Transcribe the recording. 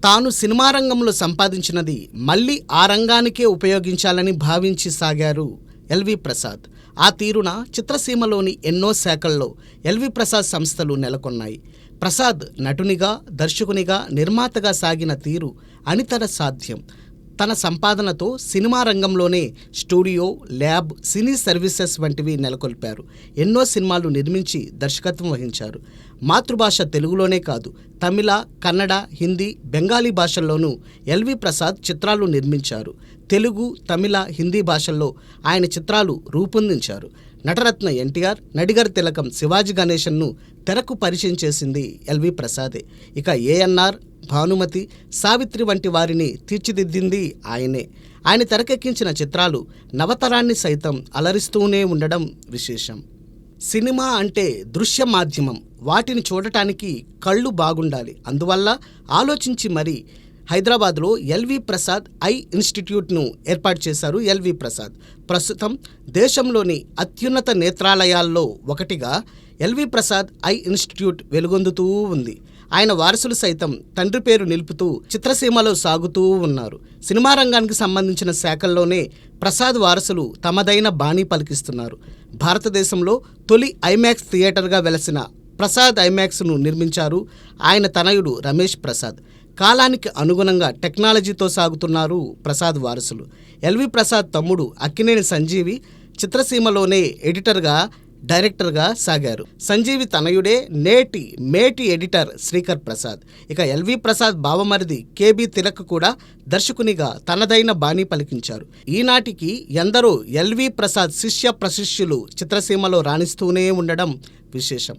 తాను సినిమా రంగంలో సంపాదించినది మళ్ళీ ఆ రంగానికే ఉపయోగించాలని భావించి సాగారు ఎల్వి ప్రసాద్. ఆ తీరున చిత్రసీమలోని ఎన్నో శాఖల్లో ఎల్వి ప్రసాద్ సంస్థలు నెలకొన్నాయి. ప్రసాద్ నటునిగా, దర్శకునిగా, నిర్మాతగా సాగిన తీరు అనితర సాధ్యం. తన సంపాదనతో సినిమా రంగంలోనే స్టూడియో, ల్యాబ్, సినీ సర్వీసెస్ వంటివి నెలకొల్పారు. ఎన్నో సినిమాలు నిర్మించి దర్శకత్వం వహించారు. మాతృభాష తెలుగులోనే కాదు, తమిళ, కన్నడ, హిందీ, బెంగాలీ భాషల్లోనూ ఎల్వి ప్రసాద్ చిత్రాలు నిర్మించారు. తెలుగు, తమిళ, హిందీ భాషల్లో ఆయన చిత్రాలు రూపొందించారు. నటరత్న ఎన్టీఆర్, నడిగర్ తిలకం శివాజీ గణేశన్ను తెరకు పరిచయం చేసింది ఎల్వి ప్రసాదే. ఇక ఏఎన్ఆర్, భానుమతి, సావిత్రి వంటి వారిని తీర్చిదిద్దింది ఆయనే. ఆయన తెరకెక్కించిన చిత్రాలు నవతరాన్ని సైతం అలరిస్తూనే ఉండడం విశేషం. సినిమా అంటే దృశ్య మాధ్యమం. వాటిని చూడటానికి కళ్ళు బాగుండాలి. అందువల్ల ఆలోచించి మరీ హైదరాబాద్లో ఎల్వి ప్రసాద్ ఐ ఇన్స్టిట్యూట్ను ఏర్పాటు చేశారు ఎల్వి ప్రసాద్. ప్రస్తుతం దేశంలోని అత్యున్నత నేత్రాలయాల్లో ఒకటిగా ఎల్వి ప్రసాద్ ఐ ఇన్స్టిట్యూట్ వెలుగొందుతూ ఉంది. ఆయన వారసులు సైతం తండ్రి పేరు నిలుపుతూ చిత్రసీమలో సాగుతూ ఉన్నారు. సినిమా రంగానికి సంబంధించిన శాఖల్లోనే ప్రసాద్ వారసులు తమదైన బాణీ పలికిస్తున్నారు. భారతదేశంలో తొలి ఐమాక్స్ థియేటర్గా వెలసిన ప్రసాద్ ఐమాక్స్ను నిర్మించారు ఆయన తనయుడు రమేష్ ప్రసాద్. కాలానికి అనుగుణంగా టెక్నాలజీతో సాగుతున్నారు ప్రసాద్ వారసులు. ఎల్వి ప్రసాద్ తమ్ముడు అక్కినేని సంజీవి చిత్రసీమలోనే ఎడిటర్గా, డైరెక్టర్గా సాగారు. సంజీవి తనయుడే నేటి మేటి ఎడిటర్ శ్రీకర్ ప్రసాద్. ఇక ఎల్వి ప్రసాద్ బావమరిది కేబి తిలక్ కూడా దర్శకునిగా తనదైన బాణీ పలికించారు. ఈనాటికి ఎందరో ఎల్వి ప్రసాద్ శిష్య ప్రశిష్యులు చిత్రసీమలో రాణిస్తూనే ఉండడం విశేషం.